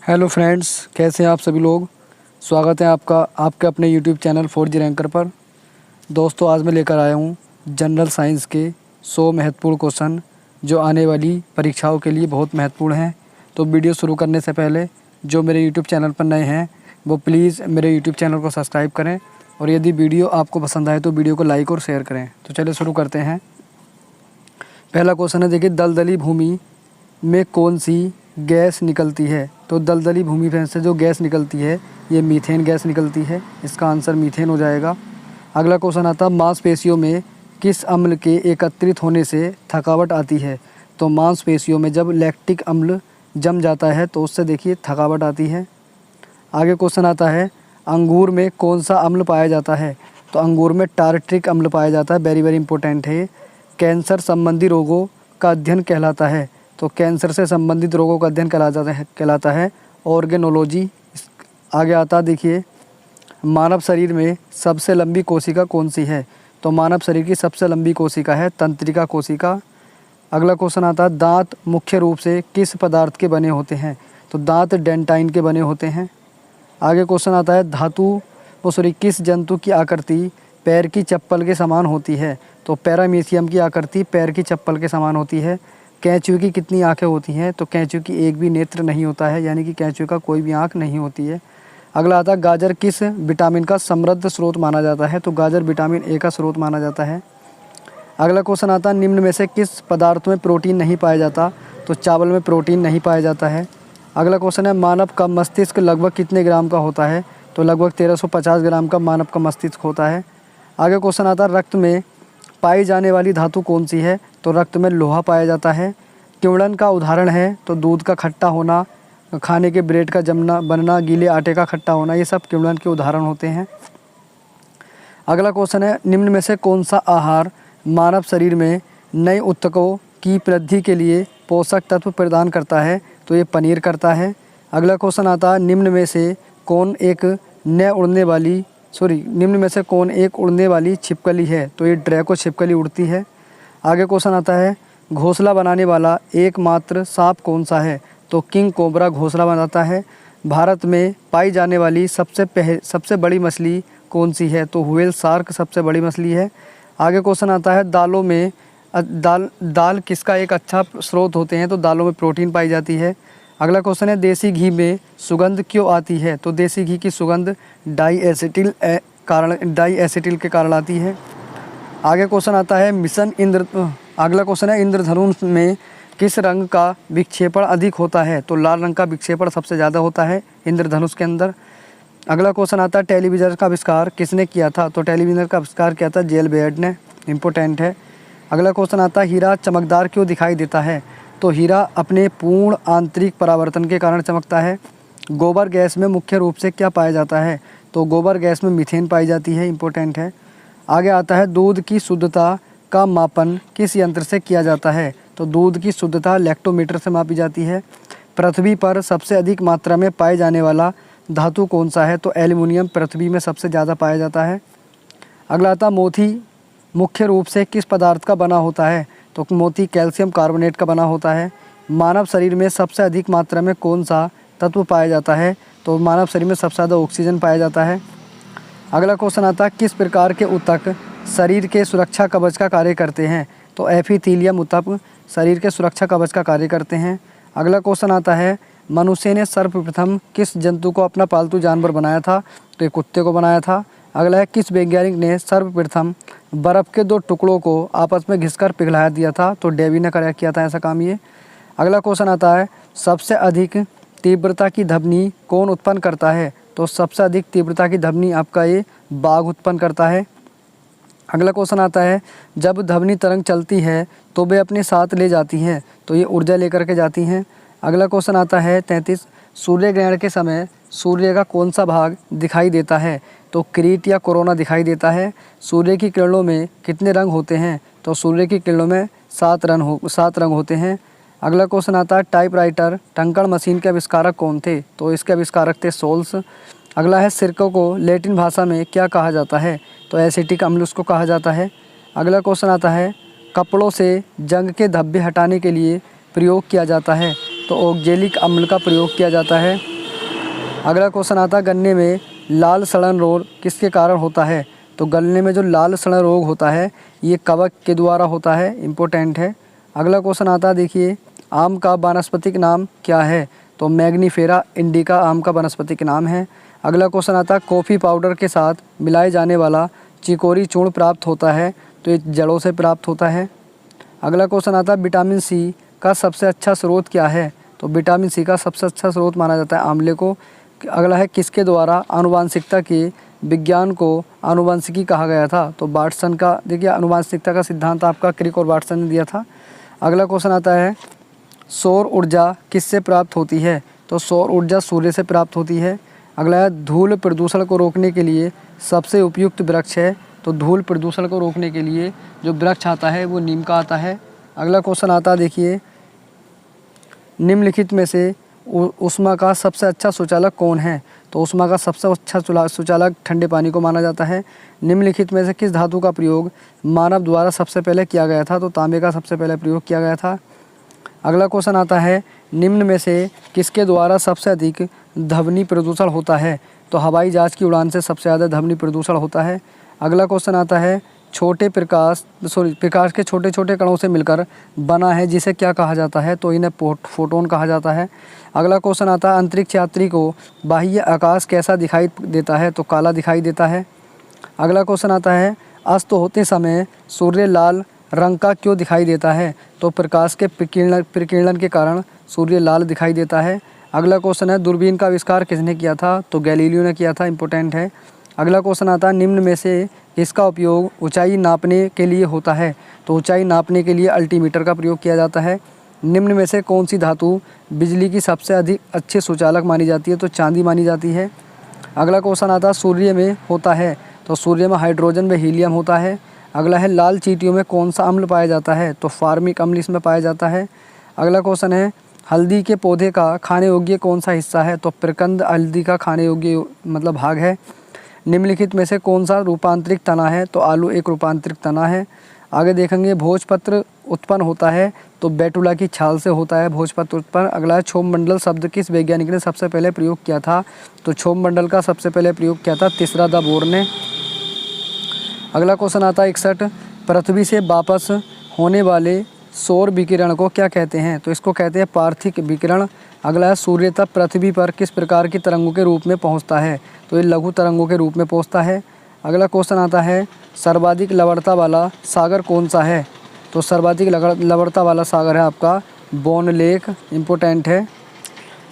Hello friends, कैसे हैं आप सभी लोग। स्वागत है आपका आपके अपने यूट्यूब चैनल 4G रैंकर पर। दोस्तों, आज मैं लेकर आया हूं जनरल साइंस के 100 महत्वपूर्ण क्वेश्चन जो आने वाली परीक्षाओं के लिए बहुत महत्वपूर्ण हैं। तो वीडियो शुरू करने से पहले जो मेरे यूट्यूब चैनल पर नए हैं वो प्लीज़ मेरे यूट्यूब चैनल को सब्सक्राइब करें, और यदि वीडियो आपको पसंद आए तो वीडियो को लाइक और शेयर करें। तो चलिए शुरू करते हैं। पहला क्वेश्चन है, देखिए, दलदली भूमि में कौन सी गैस निकलती है। तो दलदली भूमि में से जो गैस निकलती है ये मीथेन गैस निकलती है। इसका आंसर मीथेन हो जाएगा। अगला क्वेश्चन आता है, मांसपेशियों में किस अम्ल के एकत्रित होने से थकावट आती है। तो मांसपेशियों में जब लैक्टिक अम्ल जम जाता है तो उससे देखिए थकावट आती है। आगे क्वेश्चन आता है, अंगूर में कौन सा अम्ल पाया जाता है। तो अंगूर में टार्ट्रिक अम्ल पाया जाता है। वेरी वेरी इंपॉर्टेंट है। कैंसर संबंधी रोगों का अध्ययन कहलाता है। तो कैंसर से संबंधित रोगों का अध्ययन कहलाता है ऑर्गेनोलॉजी। आगे आता है, देखिए, मानव शरीर में सबसे लंबी कोशिका कौन सी है। तो मानव शरीर की सबसे लंबी कोशिका है तंत्रिका कोशिका। अगला क्वेश्चन आता है, दांत मुख्य रूप से किस पदार्थ के बने होते हैं। तो दांत डेंटाइन के बने होते हैं। आगे क्वेश्चन आता है, किस जंतु की आकृति पैर की चप्पल के समान होती है। तो पैरामीशियम की आकृति पैर की चप्पल के समान होती है। कैंचुए की कितनी आंखें होती हैं। तो कैंचुए की एक भी नेत्र नहीं होता है, यानी कि कैंचुए का कोई भी आंख नहीं होती है। अगला आता है, गाजर किस विटामिन का समृद्ध स्रोत माना जाता है। तो गाजर विटामिन ए का स्रोत माना जाता है। अगला क्वेश्चन आता है, निम्न में से किस पदार्थ में प्रोटीन नहीं पाया जाता। तो चावल में प्रोटीन नहीं पाया जाता है। अगला क्वेश्चन है, मानव का मस्तिष्क लगभग कितने ग्राम का होता है। तो लगभग 1350 ग्राम का मानव का मस्तिष्क होता है। आगे क्वेश्चन आता है, रक्त में पाई जाने वाली धातु कौन सी है। तो रक्त में लोहा पाया जाता है। किण्वन का उदाहरण है तो दूध का खट्टा होना, खाने के ब्रेड का जमना बनना, गीले आटे का खट्टा होना, ये सब किण्वन के उदाहरण होते हैं। अगला क्वेश्चन है, निम्न में से कौन सा आहार मानव शरीर में नए ऊतकों की वृद्धि के लिए पोषक तत्व प्रदान करता है। तो ये पनीर करता है। अगला क्वेश्चन आता है, निम्न में से कौन एक उड़ने वाली छिपकली है। तो ये ड्रैको छिपकली उड़ती है। आगे क्वेश्चन आता है, घोंसला बनाने वाला एकमात्र सांप कौन सा है। तो किंग कोबरा घोंसला बनाता है। भारत में पाई जाने वाली सबसे बड़ी मछली कौन सी है। तो व्हेल शार्क सबसे बड़ी मछली है। आगे क्वेश्चन आता है, दालों में दाल किसका एक अच्छा स्रोत होते हैं। तो दालों में प्रोटीन पाई जाती है। अगला क्वेश्चन है, देसी घी में सुगंध क्यों आती है। तो देसी घी की सुगंध डाई एसिटिल के कारण आती है। आगे क्वेश्चन आता है, अगला क्वेश्चन है, इंद्रधनुष में किस रंग का विक्षेपण अधिक होता है। तो लाल रंग का विक्षेपण सबसे ज़्यादा होता है इंद्रधनुष के अंदर। अगला क्वेश्चन आता है, टेलीविज़न का आविष्कार किसने किया था। तो टेलीविज़न का आविष्कार किया था जेल बेयर्ड ने। इम्पोर्टेंट है। अगला क्वेश्चन आता है, हीरा चमकदार क्यों दिखाई देता है। तो हीरा अपने पूर्ण आंतरिक परावर्तन के कारण चमकता है। गोबर गैस में मुख्य रूप से क्या पाया जाता है। तो गोबर गैस में मीथेन पाई जाती है। इम्पोर्टेंट है। आगे आता है, दूध की शुद्धता का मापन किस यंत्र से किया जाता है। तो दूध की शुद्धता लैक्टोमीटर से मापी जाती है। पृथ्वी पर सबसे अधिक मात्रा में पाए जाने वाला धातु कौन सा है। तो एल्युमिनियम पृथ्वी में सबसे ज़्यादा पाया जाता है। अगला आता, मोती मुख्य रूप से किस पदार्थ का बना होता है। तो मोती कैल्शियम कार्बोनेट का बना होता है। मानव शरीर में सबसे अधिक मात्रा में कौन सा तत्व पाया जाता है। तो मानव शरीर में सबसे ज़्यादा ऑक्सीजन पाया जाता है। अगला क्वेश्चन आता है, किस प्रकार के ऊतक शरीर के सुरक्षा कवच का कार्य करते हैं। तो एपिथेलियम ऊतक शरीर के सुरक्षा कवच का कार्य करते हैं। अगला क्वेश्चन आता है, मनुष्य ने सर्वप्रथम किस जंतु को अपना पालतू जानवर बनाया था। तो एक कुत्ते को बनाया था। अगला है, किस वैज्ञानिक ने सर्वप्रथम बर्फ़ के दो टुकड़ों को आपस में घिसकर पिघला दिया था। तो डेवी ने किया था ऐसा काम ये। अगला क्वेश्चन आता है, सबसे अधिक तीव्रता की ध्वनि कौन उत्पन्न करता है। तो सबसे अधिक तीव्रता की ध्वनि आपका ये बाघ उत्पन्न करता है। अगला क्वेश्चन आता है, जब ध्वनि तरंग चलती है तो वे अपने साथ ले जाती हैं। तो ये ऊर्जा लेकर के जाती हैं। अगला क्वेश्चन आता है 33, सूर्य ग्रहण के समय सूर्य का कौन सा भाग दिखाई देता है। तो किरीट या कोरोना दिखाई देता है। सूर्य की किरणों में कितने रंग होते हैं। तो सूर्य की किरणों में 7 रंग होते हैं। अगला क्वेश्चन आता है, टाइपराइटर टंकण मशीन के आविष्कारक कौन थे। तो इसके आविष्कारक थे सोल्स। अगला है, सिरकों को लैटिन भाषा में क्या कहा जाता है। तो एसिटिक अम्ल उसको कहा जाता है। अगला क्वेश्चन आता है, कपड़ों से जंग के धब्बे हटाने के लिए प्रयोग किया जाता है। तो ऑक्जेलिक अम्ल का प्रयोग किया जाता है। अगला क्वेश्चन आता है गन्ने में लाल सड़न रोग किसके कारण होता है? तो गन्ने में जो लाल सड़न रोग होता है ये कवक के द्वारा होता है, इम्पोर्टेंट है। अगला क्वेश्चन आता है देखिए, आम का वानस्पतिक नाम क्या है? तो मैग्नीफेरा इंडिका आम का वानस्पतिक नाम है। अगला क्वेश्चन आता है कॉफ़ी पाउडर के साथ मिलाए जाने वाला चिकोरी चूर्ण प्राप्त होता है? तो ये जड़ों से प्राप्त होता है। अगला क्वेश्चन आता है विटामिन सी का सबसे अच्छा स्रोत क्या है? तो विटामिन सी का सबसे अच्छा स्रोत माना जाता है आंवले को। अगला है किसके द्वारा आनुवांशिकता के विज्ञान को आनुवंशिकी कहा गया था? तो वाटसन का, देखिए आनुवंशिकता का सिद्धांत आपका क्रिक और वाटसन ने दिया था। अगला क्वेश्चन आता है सौर ऊर्जा किससे प्राप्त होती है? तो सौर ऊर्जा सूर्य से प्राप्त होती है। अगला है धूल प्रदूषण को रोकने के लिए सबसे उपयुक्त वृक्ष है? तो धूल प्रदूषण को रोकने के लिए जो वृक्ष आता है वो नीम का आता है। अगला क्वेश्चन आता है देखिए, निम्नलिखित में से ऊष्मा का सबसे अच्छा सुचालक कौन है? तो ऊष्मा का सबसे अच्छा सुचालक ठंडे पानी को माना जाता है। निम्नलिखित में से किस धातु का प्रयोग मानव द्वारा सबसे पहले किया गया था? तो तांबे का सबसे पहले प्रयोग किया गया था। अगला क्वेश्चन आता है निम्न में से किसके द्वारा सबसे अधिक ध्वनि प्रदूषण होता है? तो हवाई जहाज़ की उड़ान से सबसे ज़्यादा ध्वनि प्रदूषण होता है। अगला क्वेश्चन आता है प्रकाश के छोटे छोटे कणों से मिलकर बना है जिसे क्या कहा जाता है? तो इन्हें फोटोन कहा जाता है। अगला क्वेश्चन आता है अंतरिक्ष यात्री को बाह्य आकाश कैसा दिखाई देता है? तो काला दिखाई देता है। अगला क्वेश्चन आता है अस्त होते समय सूर्य लाल रंग का क्यों दिखाई देता है? तो प्रकाश के प्रकीर्णन के कारण सूर्य लाल दिखाई देता है। अगला क्वेश्चन है दूरबीन का आविष्कार किसने किया था? तो गैलीलियो ने किया था, इम्पोर्टेंट है। अगला क्वेश्चन आता है निम्न में से किसका उपयोग ऊंचाई नापने के लिए होता है? तो ऊंचाई नापने के लिए अल्टीमीटर का प्रयोग किया जाता है। निम्न में से कौन सी धातु बिजली की सबसे अधिक अच्छे सुचालक मानी जाती है? तो चांदी मानी जाती है। अगला क्वेश्चन आता है सूर्य में होता है? तो सूर्य में हाइड्रोजन व हीलियम होता है। अगला है लाल चींटियों में कौन सा अम्ल पाया जाता है? तो फार्मिक अम्ल इसमें पाया जाता है। अगला क्वेश्चन है हल्दी के पौधे का खाने योग्य कौन सा हिस्सा है? तो प्रकंद हल्दी का खाने योग्य मतलब भाग है। निम्नलिखित में से कौन सा रूपांतरित तना है? तो आलू एक रूपांतरित तना है। आगे देखेंगे भोजपत्र उत्पन्न होता है? तो बैटुला की छाल से होता है भोजपत्र उत्पन्न। अगला है क्षोभमंडल शब्द किस वैज्ञानिक ने सबसे पहले प्रयोग किया था? तो क्षोभमंडल का सबसे पहले प्रयोग किया था तीसरा द बोर ने। अगला क्वेश्चन आता है 61 पृथ्वी से वापस होने वाले सौर विकिरण को क्या कहते हैं? तो इसको कहते हैं पार्थिक विकिरण। अगला है सूर्य तब पृथ्वी पर किस प्रकार की तरंगों के रूप में पहुंचता है? तो ये लघु तरंगों के रूप में पहुंचता है। अगला क्वेश्चन आता है सर्वाधिक लवणता वाला सागर कौन सा है? तो सर्वाधिक लवणता वाला सागर है आपका बोन लेक, इम्पोर्टेंट है।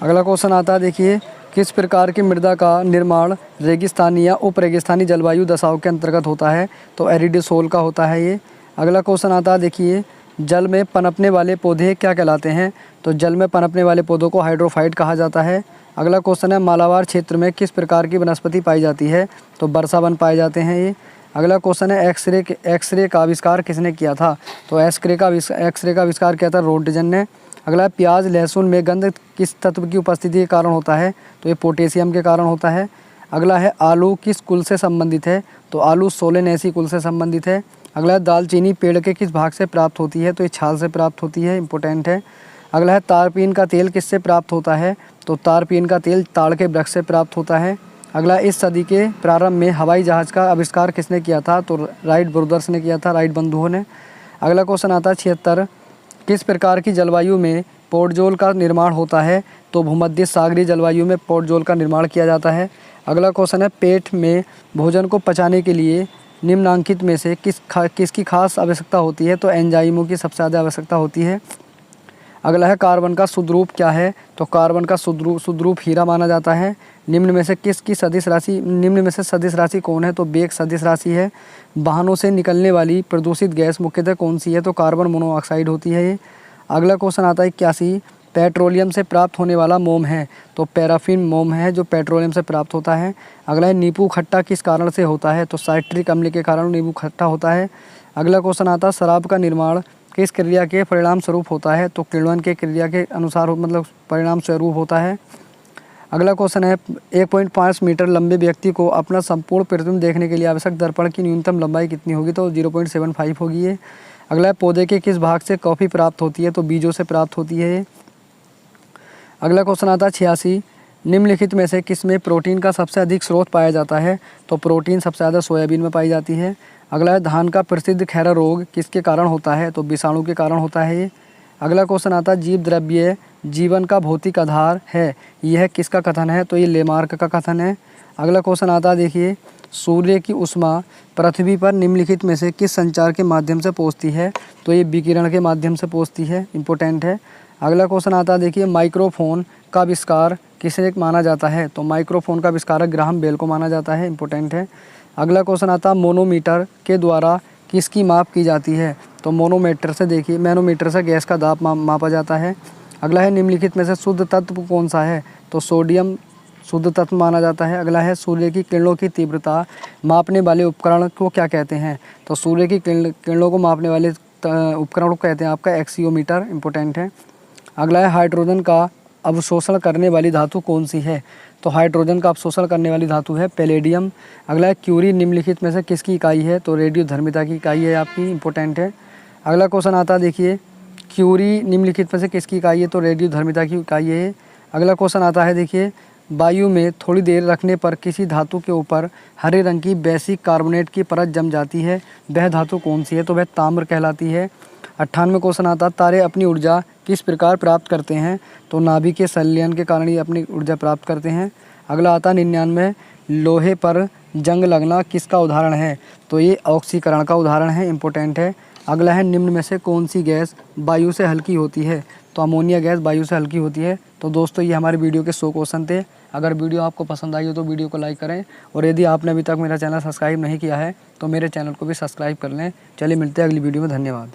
अगला क्वेश्चन आता है देखिए किस प्रकार की मृदा का निर्माण रेगिस्तानी या उप रेगिस्तानी जलवायु दशाओं के अंतर्गत होता है? तो एरिडोसोल का होता है ये। अगला क्वेश्चन आता है देखिए जल में पनपने वाले पौधे क्या कहलाते हैं? तो जल में पनपने वाले पौधों को हाइड्रोफाइट कहा जाता है। अगला क्वेश्चन है मालाबार क्षेत्र में किस प्रकार की वनस्पति पाई जाती है? तो वर्षावन पाए जाते हैं ये। अगला क्वेश्चन है एक्सरे का आविष्कार किसने किया था? तो एक्सरे का आविष्कार किया था रोंटगन ने। अगला है प्याज लहसुन में गंध किस तत्व की उपस्थिति के कारण होता है? तो ये पोटेशियम के कारण होता है। अगला है आलू किस कुल से संबंधित है? तो आलू सोलेनेसी कुल से संबंधित है। अगला है दालचीनी पेड़ के किस भाग से प्राप्त होती है? तो ये छाल से प्राप्त होती है, इम्पोर्टेंट है। अगला है तारपीन का तेल किससे प्राप्त होता है? तो तारपीन का तेल ताड़ के वृक्ष से प्राप्त होता है। अगला इस सदी के प्रारंभ में हवाई जहाज़ का आविष्कार किसने किया था? तो राइट ब्रदर्स ने किया था, राइट बंधुओं ने। अगला क्वेश्चन आता है 76 किस प्रकार की जलवायु में पोर्टजोल का निर्माण होता है? तो भूमध्य सागरीय जलवायु में पोर्टजोल का निर्माण किया जाता है। अगला क्वेश्चन है पेट में भोजन को पचाने के लिए निम्नांकित में से किसकी खास आवश्यकता होती है? तो एंजाइमों की सबसे ज़्यादा आवश्यकता होती है। अगला है कार्बन का शुद्ध रूप क्या है? तो कार्बन का शुद्ध रूप हीरा माना जाता है। निम्न में से सदिश राशि कौन है? तो बेक सदिश राशि है। वाहनों से निकलने वाली प्रदूषित गैस मुख्यतः कौन सी है? तो कार्बन मोनोऑक्साइड होती है ये। अगला क्वेश्चन आता है 81 पेट्रोलियम से प्राप्त होने वाला मोम है? तो पैराफिन मोम है जो पेट्रोलियम से प्राप्त होता है। अगला है नींबू खट्टा किस कारण से होता है? तो साइट्रिक अम्ल के कारण नींबू खट्टा होता है। अगला क्वेश्चन आता है शराब का निर्माण किस क्रिया के परिणाम स्वरूप होता है? तो किण्वन के क्रिया के अनुसार मतलब परिणाम स्वरूप होता है। अगला क्वेश्चन है 1.5 मीटर लंबे व्यक्ति को अपना संपूर्ण प्रतिबिंब देखने के लिए आवश्यक दर्पण की न्यूनतम लंबाई कितनी होगी? तो 0.75 होगी ये। अगला है पौधे के किस भाग से कॉफ़ी प्राप्त होती है? तो बीजों से प्राप्त होती है ये। अगला क्वेश्चन आता है 86 निम्नलिखित में से किस में प्रोटीन का सबसे अधिक स्रोत पाया जाता है? तो प्रोटीन सबसे ज़्यादा सोयाबीन में पाई जाती है। अगला है धान का प्रसिद्ध खैरा रोग किसके कारण होता है? तो विषाणु के कारण होता है ये। अगला क्वेश्चन आता है जीव द्रव्य जीवन का भौतिक आधार है, यह किसका कथन है? तो ये लेमार्क का कथन है। अगला क्वेश्चन आता है देखिए, सूर्य की ऊष्मा पृथ्वी पर निम्नलिखित में से किस संचार के माध्यम से पहुँचती है? तो ये विकिरण के माध्यम से पहुँचती है, इंपॉर्टेंट है। अगला क्वेश्चन आता है देखिए, माइक्रोफोन का आविष्कार किसे माना जाता है? तो माइक्रोफोन का आविष्कारक ग्राहम बेल को माना जाता है, इंपॉर्टेंट है। अगला क्वेश्चन आता है मोनोमीटर के द्वारा किसकी माप की जाती है? तो मोनोमीटर से देखिए मैनोमीटर से गैस का दाब मापा जाता है। अगला है निम्नलिखित में से शुद्ध तत्व कौन सा है? तो सोडियम शुद्ध तत्व माना जाता है। अगला है सूर्य की किरणों की तीव्रता मापने वाले उपकरण को क्या कहते हैं? तो सूर्य की किरणों को मापने वाले उपकरण को कहते हैं आपका एक्सियोमीटर, इंपॉर्टेंट है। अगला है हाइड्रोजन का अवशोषण करने वाली धातु कौन सी है? तो हाइड्रोजन का अवशोषण करने वाली धातु है पैलेडियम। अगला है क्यूरी निम्नलिखित में से किसकी इकाई है? तो रेडियोधर्मिता की इकाई है आपकी, इंपॉर्टेंट है। अगला क्वेश्चन आता है देखिए, क्यूरी निम्नलिखित में से किसकी इकाई है? तो रेडियोधर्मिता की इकाई है। अगला क्वेश्चन आता है देखिए, वायु में थोड़ी देर रखने पर किसी धातु के ऊपर हरे रंग की बेसिक कार्बोनेट की परत जम जाती है, वह धातु कौन सी है? तो वह ताम्र कहलाती है। 98वां क्वेश्चन आता है, तारे अपनी ऊर्जा किस प्रकार प्राप्त करते हैं? तो नाभिक के संलयन के कारण ही अपनी ऊर्जा प्राप्त करते हैं। अगला आता है 99, लोहे पर जंग लगना किसका उदाहरण है? तो ये ऑक्सीकरण का उदाहरण है, इंपॉर्टेंट है। अगला है निम्न में से कौन सी गैस वायु से हल्की होती है? तो अमोनिया गैस वायु से हल्की होती है। तो दोस्तों ये हमारे वीडियो के 100 क्वेश्चन थे। अगर वीडियो आपको पसंद आई हो तो वीडियो को लाइक करें, और यदि आपने अभी तक मेरा चैनल सब्सक्राइब नहीं किया है तो मेरे चैनल को भी सब्सक्राइब कर लें। चलिए मिलते हैं अगली वीडियो में, धन्यवाद।